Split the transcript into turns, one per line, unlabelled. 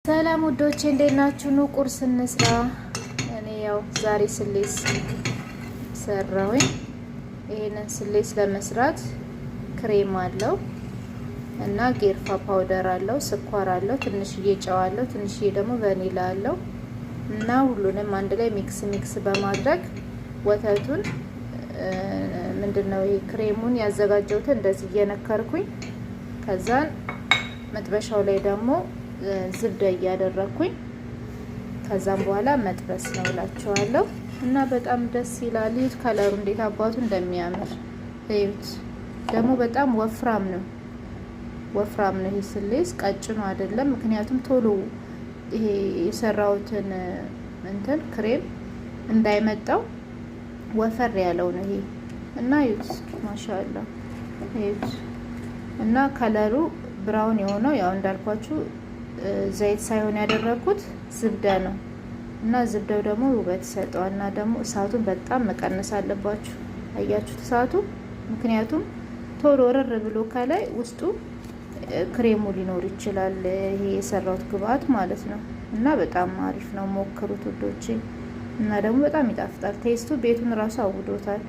ሰላም ውዶቼ እንዴት ናችሁ? ኑ ቁርስ እንስራ። እኔ ያው ዛሬ ስሌስ ሰራሁኝ። ይሄንን ስሌስ ለመስራት ክሬም አለው እና ጌርፋ ፓውደር አለው፣ ስኳር አለው፣ ትንሽዬ ጨው አለው፣ ትንሽዬ ደግሞ ቫኒላ አለው እና ሁሉንም አንድ ላይ ሚክስ በማድረግ ወተቱን ምንድነው ይሄ ክሬሙን ያዘጋጀሁት እንደዚህ እየነከርኩኝ ከዛን መጥበሻው ላይ ደግሞ ዝብዳ እያደረኩኝ ከዛም በኋላ መጥበስ ነው እላችኋለሁ። እና በጣም ደስ ይላል። ይሄ ከለሩ እንዴት አባቱ እንደሚያምር እዩት። ደግሞ በጣም ወፍራም ነው ይሄ ስሌስ ቀጭኑ አይደለም። ምክንያቱም ቶሎ ይሄ የሰራውትን እንትን ክሬም እንዳይመጣው ወፈር ያለው ነው ይሄ እና እዩት። ማሻአላ እዩት። እና ከለሩ ብራውን የሆነው ያው እንዳልኳችሁ ዘይት ሳይሆን ያደረኩት ዝብዳ ነው እና ዝብዳው ደግሞ ውበት ይሰጠዋል። እና ደግሞ እሳቱን በጣም መቀነስ አለባችሁ። አያችሁት እሳቱ፣ ምክንያቱም ቶሎ ረር ብሎ ከላይ ውስጡ ክሬሙ ሊኖር ይችላል። ይሄ የሰራውት ግብአት ማለት ነው እና በጣም አሪፍ ነው። ሞክሩት ውዶቼ። እና ደግሞ በጣም ይጣፍጣል። ቴስቱ ቤቱን ራሱ አውዶታል።